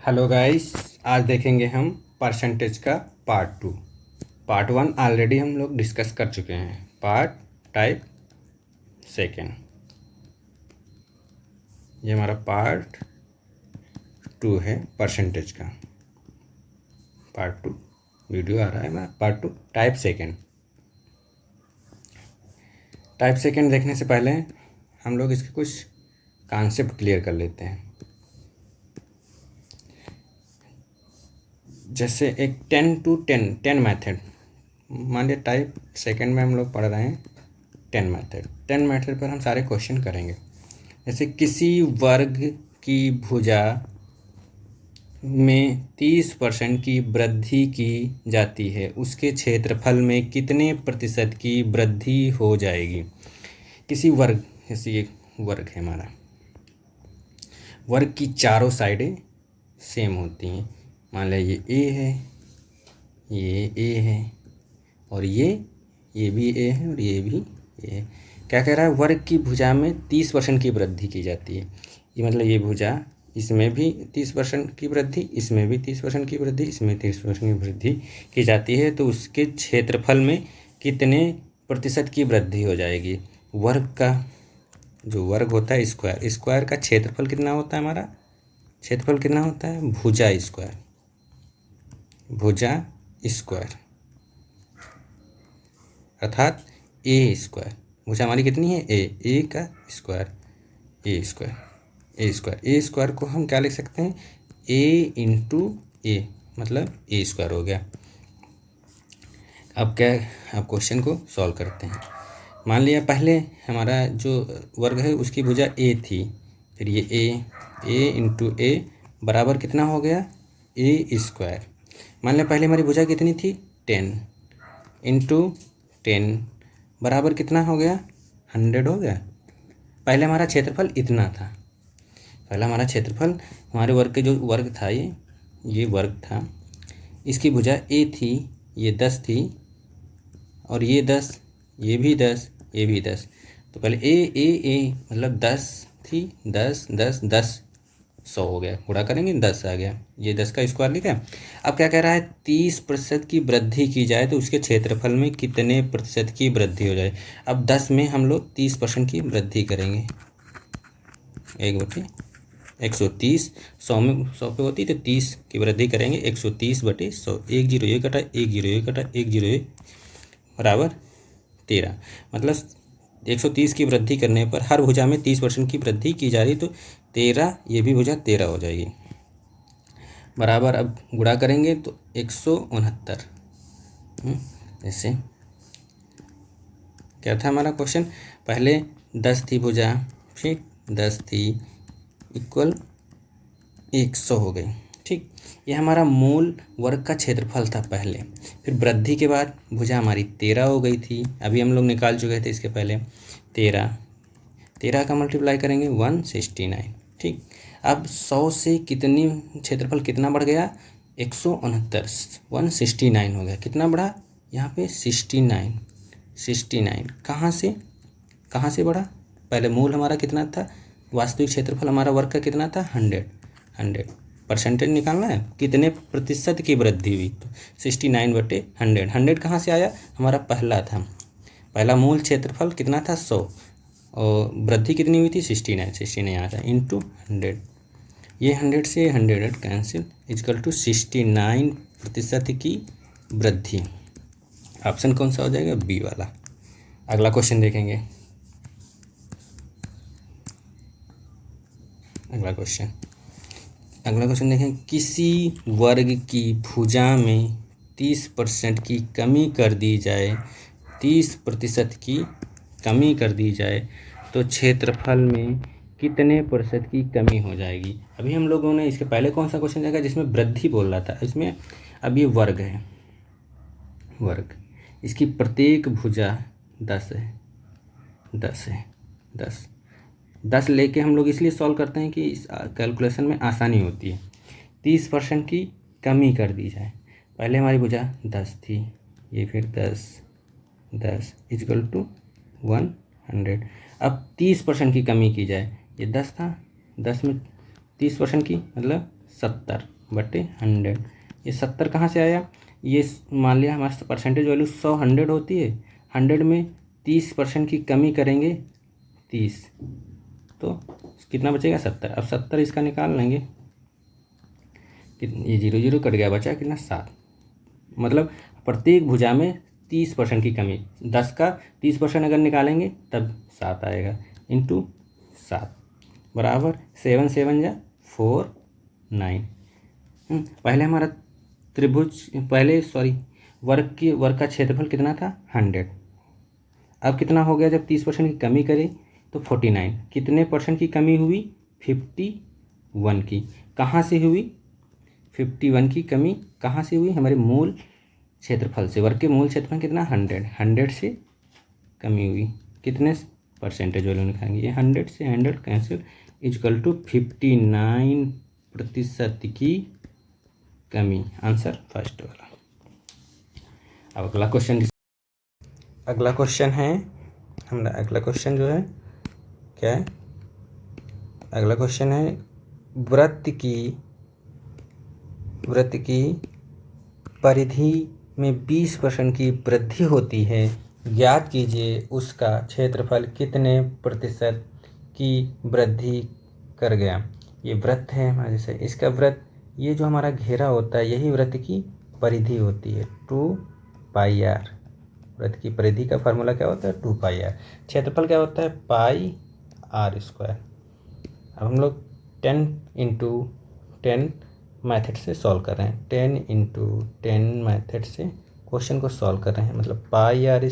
Hello guys, आज देखेंगे हम परसेंटेज का पार्ट 2। पार्ट 1 ऑलरेडी हम लोग डिस्कस कर चुके हैं। पार्ट टाइप सेकेंड, ये हमारा पार्ट 2 है परसेंटेज का। पार्ट 2 वीडियो आ रहा है हमारा part 2 type second. Type second देखने से पहले हम लोग इसके कुछ कॉन्सेप्ट क्लियर कर लेते हैं। जैसे एक 10 मेथड, मान लिया टाइप सेकेंड में हम लोग पढ़ रहे हैं 10 मेथड पर हम सारे क्वेश्चन करेंगे। जैसे किसी वर्ग की भुजा में 30% की वृद्धि की जाती है, उसके क्षेत्रफल में कितने प्रतिशत की वृद्धि हो जाएगी। किसी वर्ग, जैसे ये वर्ग है हमारा, वर्ग की चारों साइडें सेम होती हैं। मान लिया ये ए है, ये ए है, और ये भी ए है और ये भी ए है। क्या कह रहा है? वर्ग की भुजा में 30% की वृद्धि की जाती है। ये मतलब ये भुजा, इसमें भी 30% की वृद्धि, इसमें भी 30% की वृद्धि, इसमें 30% की वृद्धि की जाती है, तो उसके क्षेत्रफल में कितने प्रतिशत की वृद्धि हो जाएगी। वर्ग का जो वर्ग होता है स्क्वायर, स्क्वायर का क्षेत्रफल कितना होता है? हमारा क्षेत्रफल कितना होता है? भुजा स्क्वायर, भुजा स्क्वायर अर्थात ए स्क्वायर। भुजा हमारी कितनी है? ए का स्क्वायर, ए स्क्वायर को हम क्या लिख सकते हैं? ए इंटू ए, मतलब ए स्क्वायर हो गया। अब क्या, अब क्वेश्चन को सॉल्व करते हैं। मान लिया पहले हमारा जो वर्ग है उसकी भुजा ए थी, फिर ये ए इंटू ए बराबर कितना हो गया? ए स्क्वायर। मान लिया पहले हमारी भुजा कितनी थी? 10 इंटू 10 बराबर कितना हो गया? 100 हो गया। पहले हमारा क्षेत्रफल इतना था, पहला हमारा क्षेत्रफल हमारे वर्ग के जो वर्ग था, ये वर्ग था, इसकी भुजा ए थी, ये 10 थी, और ये 10, ये भी 10, ये भी 10। तो पहले ए मतलब 10 थी, 10 10 10 100 हो गया, गुणा करेंगे 10 आ गया, ये 10 का स्क्वायर लिखा। अब क्या कह रहा है? 30% की वृद्धि की जाए तो उसके क्षेत्रफल में कितने प्रतिशत की वृद्धि हो जाए। अब 10 में हम लोग 30% की वृद्धि करेंगे, 1/130, 100 में 100 पे होती तो 30 की वृद्धि करेंगे, 130/100, 1 0 1 कटा, 1 0 1 कटा, 1 0 1 बराबर 13। मतलब 130 की वृद्धि करने पर हर भुजा में 30% की वृद्धि की जा रही, तो 13, ये भी भुजा 13 हो जाएगी, बराबर। अब गुणा करेंगे तो 169। ऐसे क्या था हमारा क्वेश्चन? पहले 10 थी भुजा, फिर 10 थी, इक्वल 100 हो गई। ठीक, ये हमारा मूल वर्ग का क्षेत्रफल था पहले। फिर वृद्धि के बाद भुजा हमारी 13 हो गई थी, अभी हम लोग निकाल चुके थे इसके पहले। 13 का मल्टीप्लाई करेंगे 169। ठीक, अब 100 से कितनी क्षेत्रफल कितना बढ़ गया? 169, 169 हो गया। कितना बढ़ा? यहाँ पे 69 कहाँ से बढ़ा? पहले मूल हमारा कितना था? वास्तविक क्षेत्रफल हमारा वर्ग का कितना था? 100। परसेंटेज निकालना है, कितने प्रतिशत की वृद्धि हुई, तो 69/100। 100 कहाँ से आया? हमारा पहला था, पहला मूल क्षेत्रफल कितना था? 100, और वृद्धि कितनी हुई थी? 69 आ रहा है, इंटू 100। ये 100 से 100 कैंसिल, इजकल टू 69% की वृद्धि। ऑप्शन कौन सा हो जाएगा? बी वाला। अगला क्वेश्चन देखेंगे। अगला क्वेश्चन देखें। किसी वर्ग की भुजा में 30% की कमी कर दी जाए, 30% की कमी कर दी जाए, तो क्षेत्रफल में कितने प्रतिशत की कमी हो जाएगी। अभी हम लोगों ने इसके पहले कौन सा क्वेश्चन देखा जिसमें वृद्धि बोल रहा था, इसमें अब ये वर्ग है, वर्ग, इसकी प्रत्येक भुजा 10 है, 10 लेके हम लोग इसलिए सॉल्व करते हैं कि इस कैलकुलेशन में आसानी होती है। 30% की कमी कर दी जाए, पहले हमारी भुजा 10 थी, ये फिर 10 इजकल टू 100। अब 30% की कमी की जाए, ये 10 था, 10 में 30% की मतलब 70, 100। ये 70 कहाँ से आया? ये मान लिया हमारे परसेंटेज वैल्यू 100 होती है, 100 में 30% की कमी करेंगे 30, तो कितना बचेगा? 70। अब 70 इसका निकाल लेंगे, ये 0 0 कट गया, बचा कितना? 7। मतलब प्रत्येक भुजा में 30% की कमी, 10 का 30% अगर निकालेंगे तब 7 आएगा, इंटू 7 बराबर 7 7 जा 4 9। पहले हमारा त्रिभुज वर्ग का क्षेत्रफल कितना था? 100। अब कितना हो गया जब 30% की कमी करें तो 49। कितने परसेंट की कमी हुई? 51 की। कहाँ से हुई? 51 की कमी कहाँ से हुई? हमारे मूल क्षेत्रफल से। वर्ग के मूल क्षेत्रफल कितना? 100 से कमी हुई। कितने परसेंटेज वैल्यू निकालेंगे? ये 100 से 100 कैंसिल, इक्वल टू 59% की कमी। आंसर फर्स्ट वाला। अब अगला क्वेश्चन है हमारा। अगला क्वेश्चन जो है क्या है? अगला क्वेश्चन है वृत्त की परिधि में 20% की वृद्धि होती है, ज्ञात कीजिए उसका क्षेत्रफल कितने प्रतिशत की वृद्धि कर गया। ये वृत्त है हमारे, जैसे इसका वृत्त, ये जो हमारा घेरा होता है यही वृत्त की परिधि होती है, 2πr। वृत्त की परिधि का फार्मूला क्या होता है? 2πr। क्षेत्रफल क्या होता है? πr²। अब हम लोग 10 × 10 मेथड से सॉल्व कर रहे हैं। 10 × 10 मेथड से क्वेश्चन को सॉल्व कर रहे हैं। मतलब πr²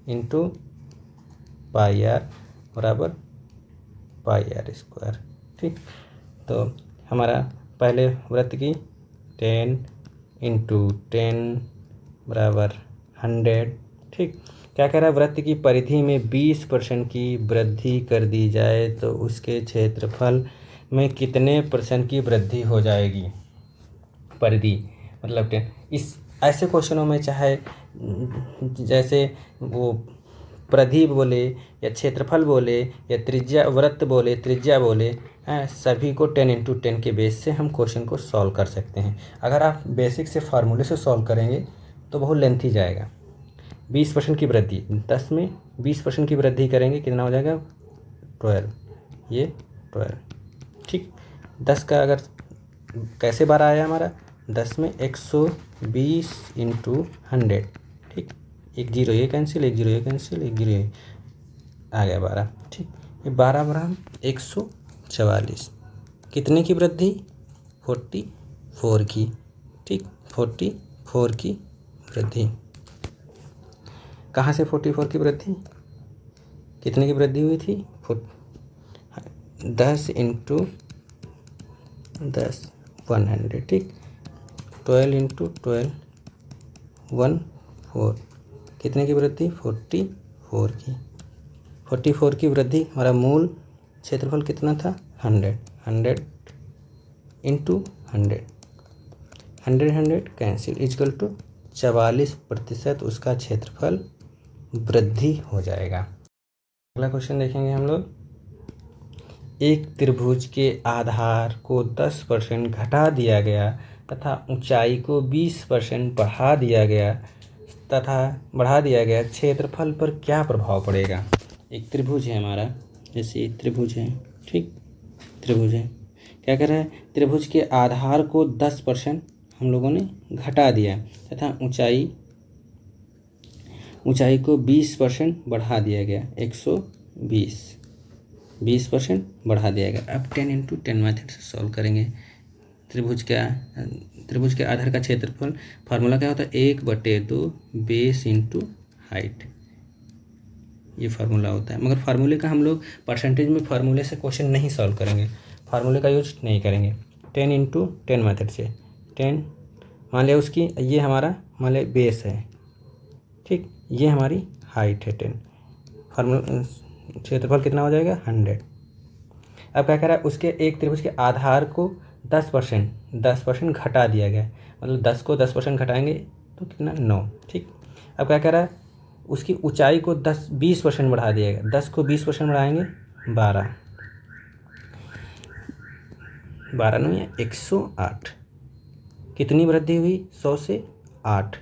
इंटू πr बराबर πr²। ठीक, तो हमारा पहले वृत्त की 10 × 10 बराबर 100। ठीक, क्या कह रहा है? वृत्त की परिधि में 20% की वृद्धि कर दी जाए तो उसके क्षेत्रफल में कितने % की वृद्धि हो जाएगी? परिधि मतलब 10। इस ऐसे क्वेश्चनों में चाहे जैसे वो परिधि बोले या क्षेत्रफल बोले या त्रिज्या, वृत्त बोले, त्रिज्या बोले, सभी को 10 × 10 के बेस से हम क्वेश्चन को सॉल्व कर सकते हैं। अगर आप बेसिक से फार्मूले से सॉल्व करेंगे तो बहुत लेंथी जाएगा। 20% की वृद्धि, 10 में 20% की वृद्धि करेंगे कितना हो जाएगा? 12। ये 12। ठीक, 10 का अगर कैसे बार आया हमारा? 10 में 120 × 100। ठीक, 1 0 ये कैंसिल, 1 0 ये कैंसिल, 1 0 ये आ गया 12। ठीक, ये 12 बराबर 144। कितने की वृद्धि? 44 की। ठीक, 44 की वृद्धि। कहाँ से 44 की वृद्धि? कितने की वृद्धि हुई थी? 10 × 10 100। ठीक, 12 × 12 14। कितने की वृद्धि? 44 की। 44 की वृद्धि। हमारा मूल क्षेत्रफल कितना था? 100। 100 × 100, 100 कैंसिल, इक्वल टू 44% उसका क्षेत्रफल वृद्धि हो जाएगा। अगला क्वेश्चन देखेंगे हम लोग। एक त्रिभुज के आधार को 10% घटा दिया गया तथा ऊंचाई को 20% बढ़ा दिया गया, क्षेत्रफल पर क्या प्रभाव पड़ेगा? एक त्रिभुज है हमारा, जैसे त्रिभुज है। ठीक, त्रिभुज है, क्या कर रहा है? त्रिभुज के आधार को 10% हम लोगों ने घटा दिया तथा ऊंचाई को 20% बढ़ा दिया गया, 20% बढ़ा दिया गया। अब 10 × 10 मेथड से सॉल्व करेंगे। त्रिभुज के आधार का क्षेत्रफल फार्मूला क्या होता है? 1/2 बेस इंटू हाइट, ये फार्मूला होता है। मगर फार्मूले का हम लोग परसेंटेज में फार्मूले से क्वेश्चन नहीं सॉल्व करेंगे, फार्मूले का यूज नहीं करेंगे। 10 × 10 मेथड से 10 मान लिया उसकी, ये हमारा मान लिया बेस है। ठीक, ये हमारी हाइट है 10। फार्मूला क्षेत्रफल कितना हो जाएगा? 100। अब क्या कह रहा है? उसके एक त्रिभुज के आधार को 10% घटा दिया गया, मतलब 10 को 10% घटाएंगे तो कितना? 9। ठीक, अब क्या कह रहा है? उसकी ऊंचाई को 20% बढ़ा दिया गया। 10 को 20% बढ़ाएंगे 12। 12 9 या 108। कितनी वृद्धि हुई? 100 से 8,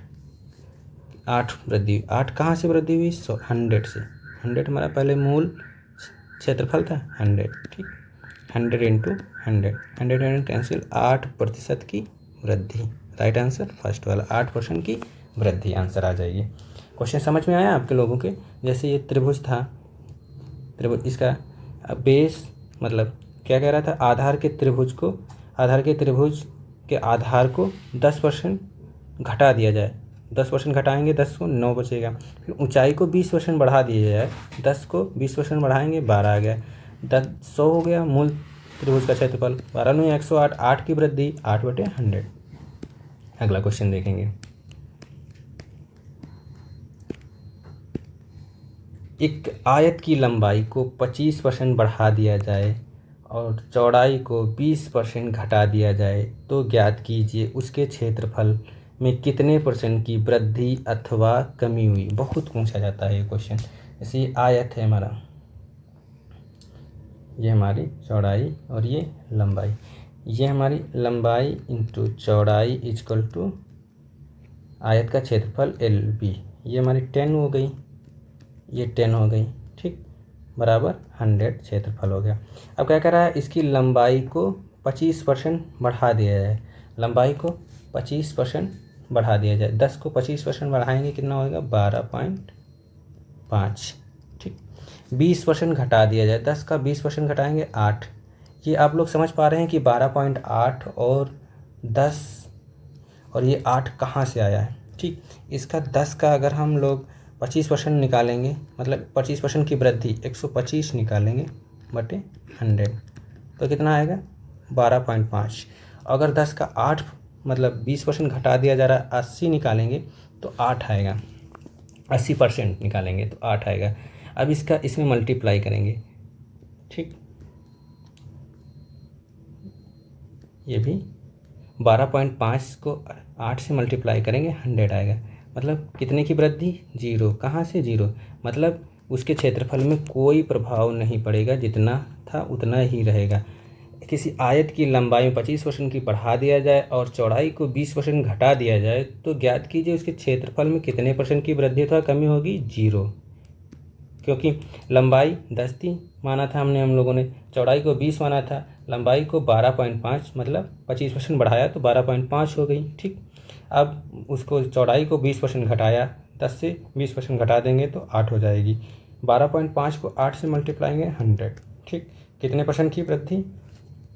8 वृद्धि। 8 कहाँ से वृद्धि हुई? 100 100 से। 100 हमारा पहले मूल क्षेत्रफल था 100, ठीक। 100 इंटू 100, 100 कैंसिल, 8% की वृद्धि। राइट आंसर फर्स्ट वाला 8% की वृद्धि आंसर आ जाएगी। क्वेश्चन समझ में आया आपके लोगों के? जैसे ये त्रिभुज था, त्रिभुज, इसका बेस मतलब क्या कह रहा था? आधार के त्रिभुज के आधार को 10% घटा दिया जाए। 10% घटाएंगे 10 को 9 बचेगा। फिर ऊंचाई को 20% बढ़ा दिया जाए। 10 को 20% बढ़ाएंगे 12 आ गया। 100 हो गया मूल त्रिभुज का क्षेत्रफल। 12 9 108, 8 की वृद्धि 8/100। अगला क्वेश्चन देखेंगे। एक आयत की लंबाई को 25% बढ़ा दिया जाए और चौड़ाई को 20% घटा दिया जाए तो ज्ञात कीजिए उसके क्षेत्रफल में कितने % की वृद्धि अथवा कमी हुई। बहुत पूछा जाता है ये क्वेश्चन। जैसे ये आयत है हमारा, ये हमारी चौड़ाई और ये लंबाई। ये हमारी लंबाई इंटू चौड़ाई इजकल टू आयत का क्षेत्रफल LB। ये हमारी 10 हो गई, ये 10 हो गई, ठीक, बराबर 100 क्षेत्रफल हो गया। अब क्या कर रहा है? इसकी लंबाई को 25% बढ़ा दिया जाए। लंबाई को 25% बढ़ा दिया जाए। 10 को 25% बढ़ाएंगे कितना होगा? 12.5, ठीक। 20% घटा दिया जाए। 10 का 20% घटाएंगे 8। ये आप लोग समझ पा रहे हैं कि 12.8 और 10 और ये 8 कहाँ से आया है, ठीक। इसका 10 का अगर हम लोग 25% निकालेंगे, मतलब 25% की वृद्धि 125 निकालेंगे बटे 100 तो कितना आएगा? 12.5। अगर 10 का 8 मतलब 20% घटा दिया जा रहा है, 80 निकालेंगे तो 8 आएगा। 80% निकालेंगे तो 8 आएगा। अब इसका इसमें मल्टीप्लाई करेंगे, ठीक। ये भी 12.5 को 8 से मल्टीप्लाई करेंगे 100 आएगा। मतलब कितने की वृद्धि? 0। कहाँ से 0? मतलब उसके क्षेत्रफल में कोई प्रभाव नहीं पड़ेगा, जितना था उतना ही रहेगा। किसी आयत की लंबाई में 25% की बढ़ा दिया जाए और चौड़ाई को 20% घटा दिया जाए तो ज्ञात कीजिए उसके क्षेत्रफल में कितने % की वृद्धि अथवा कमी होगी? 0। क्योंकि लंबाई 10 थी माना था हम लोगों ने, चौड़ाई को 20 माना था, लंबाई को 12.5 मतलब 25% बढ़ाया तो 12.5 हो गई, ठीक। अब उसको चौड़ाई को 20% घटाया, 10 से 20% घटा देंगे तो 8 हो जाएगी। 12.5 को 8 से मल्टीप्लाएंगे 100, ठीक। कितने % की वृद्धि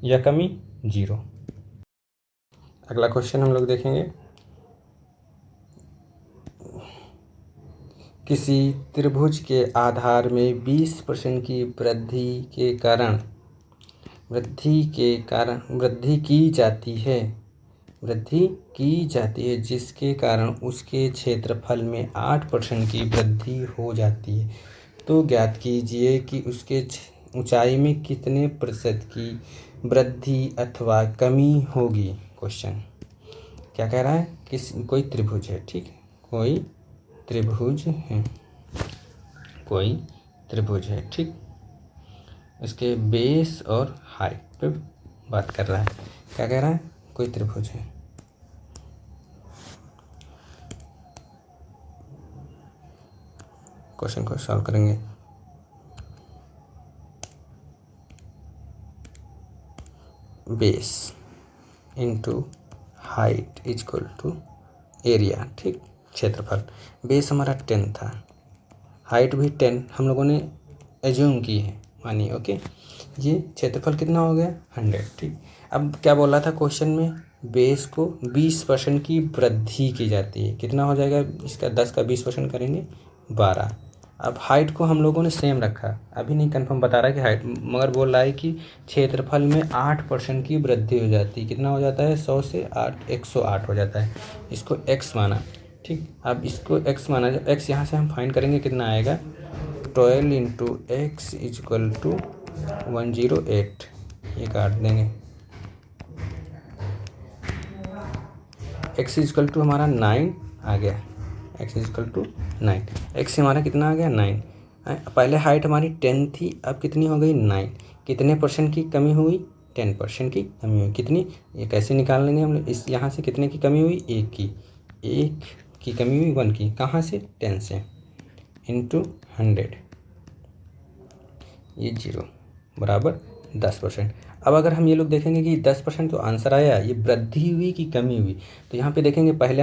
या कमी? 0। अगला क्वेश्चन हम लोग देखेंगे। किसी त्रिभुज के आधार में 20% की वृद्धि की जाती है जिसके कारण उसके क्षेत्रफल में 8% की वृद्धि हो जाती है। तो ज्ञात कीजिए कि उसके ऊंचाई में कितने % की वृद्धि अथवा कमी होगी। क्वेश्चन क्या कह रहा है? कोई त्रिभुज है, ठीक, कोई त्रिभुज है, ठीक। इसके बेस और हाइट पे बात कर रहा है। क्या कह रहा है? कोई त्रिभुज है, क्वेश्चन को सॉल्व करेंगे। Base into height is equal to area, ठीक, क्षेत्रफल। बेस हमारा 10 था, हाइट भी 10 हम लोगों ने एज्यूम की है, मानिए, ओके। ये क्षेत्रफल कितना हो गया? 100, ठीक। अब क्या बोल रहा था क्वेश्चन में? बेस को 20% की वृद्धि की जाती है। कितना हो जाएगा इसका? 10 का 20% करेंगे 12। अब हाइट को हम लोगों ने सेम रखा, अभी नहीं कंफर्म बता रहा है कि हाइट, मगर बोल रहा है कि क्षेत्रफल में 8% की वृद्धि हो जाती है। कितना हो जाता है? 100 से 8 108 हो जाता है। इसको x माना, ठीक। अब इसको x माना, जब x यहाँ से हम फाइंड करेंगे कितना आएगा? 12 इंटू एक्स इजक्वल टू 108। ये काट देंगे। x इजक्वल टू हमारा 9 आ गया। x equal to 9। x हमारा कितना आ गया? 9। पहले हाइट हमारी 10 थी, अब कितनी हो गई? 9। कितने % की कमी हुई? 10% की कमी हुई। कितनी, ये कैसे निकाल लेंगे हम लोग, इस यहाँ से कितने की कमी हुई, 1 की कमी हुई, 1 की, कहाँ से, 10 से, इंटू 100, ये 0 बराबर 10%। अब अगर हम ये लोग देखेंगे कि 10% तो आंसर आया, ये वृद्धि हुई कि कमी हुई, तो यहाँ पे देखेंगे पहले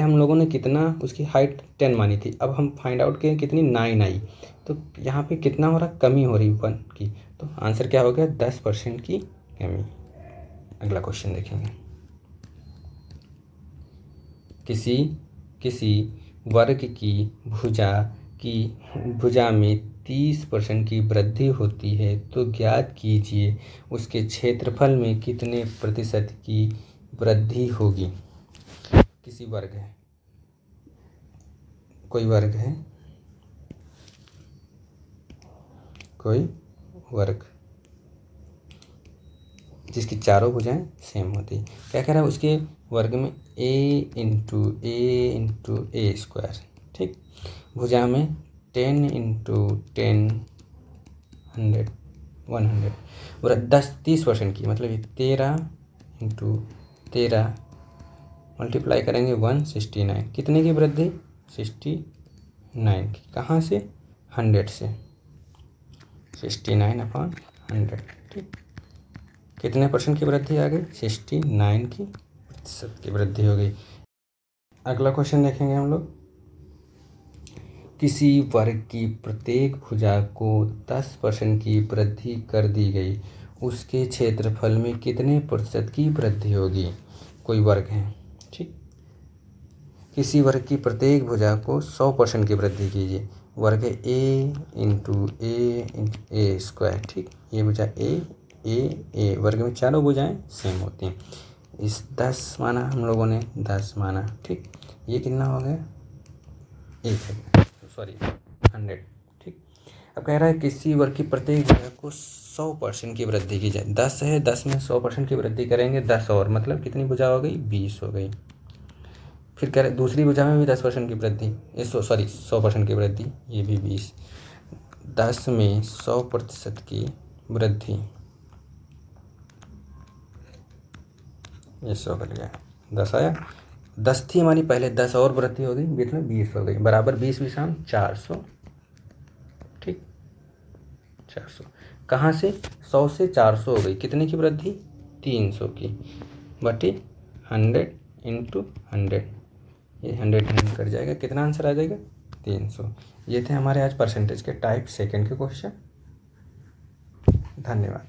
हम लोगों ने कितना, उसकी हाइट 10 मानी थी, अब हम फाइंड आउट किए कितनी, 9 आई, तो यहाँ पे कितना हो रहा, कमी हो रही 1 की, तो आंसर क्या हो गया, 10% की कमी। अगला क्वेश्चन देखेंगे, किसी वर्ग की भुजा में 30% की वृद्धि होती है तो ज्ञात कीजिए उसके क्षेत्रफल में कितने प्रतिशत की वृद्धि होगी। किसी वर्ग है, कोई वर्ग जिसकी चारों भुजाएं सेम होती है, क्या कह रहा है, उसके वर्ग में a×a×a², ठीक, भुजा में 10×10 100 30% की, मतलब ये 13×13 मल्टीप्लाई करेंगे 169, कितने की वृद्धि, 69 की, कहाँ से, 100 से, 69/100, ठीक, कितने परसेंट की वृद्धि आ गई, 69 की प्रतिशत की वृद्धि हो गई। अगला क्वेश्चन देखेंगे हम लोग, किसी वर्ग की प्रत्येक भुजा को 10% की वृद्धि कर दी गई, उसके क्षेत्रफल में कितने प्रतिशत की वृद्धि होगी। कोई वर्ग है, ठीक, किसी वर्ग की प्रत्येक भुजा को 100% की वृद्धि कीजिए, वर्ग a×a×a², ठीक, ये भुजा a वर्ग में चारों भुजाएं सेम होती हैं, इस 10 माना हम लोगों ने, 10 माना, ठीक, ये कितना हो गया, 100, ठीक। अब कह रहा है किसी वर्ग की प्रत्येक भुजा को 100% की वृद्धि की जाए, 10 है, 10 में 100% की वृद्धि करेंगे, 10 और, मतलब कितनी भुजा हो गई, 20 हो गई। फिर कह रहे दूसरी भुजा में भी 10% की वृद्धि, 100% की वृद्धि, ये भी 20, 10 में 100% की वृद्धि, ये 100 कट गया, 10 आया, 10 थी हमारी पहले, 10 और वृद्धि हो गई, बीच में 20 हो गई, बराबर 20 हम 400, ठीक, 400, कहाँ से, 100 से 400 हो गई, कितने की वृद्धि, 300 की, बटे 100×100, ये 100 कट जाएगा, कितना आंसर आ जाएगा, 300। ये थे हमारे आज परसेंटेज के टाइप सेकंड के क्वेश्चन। धन्यवाद।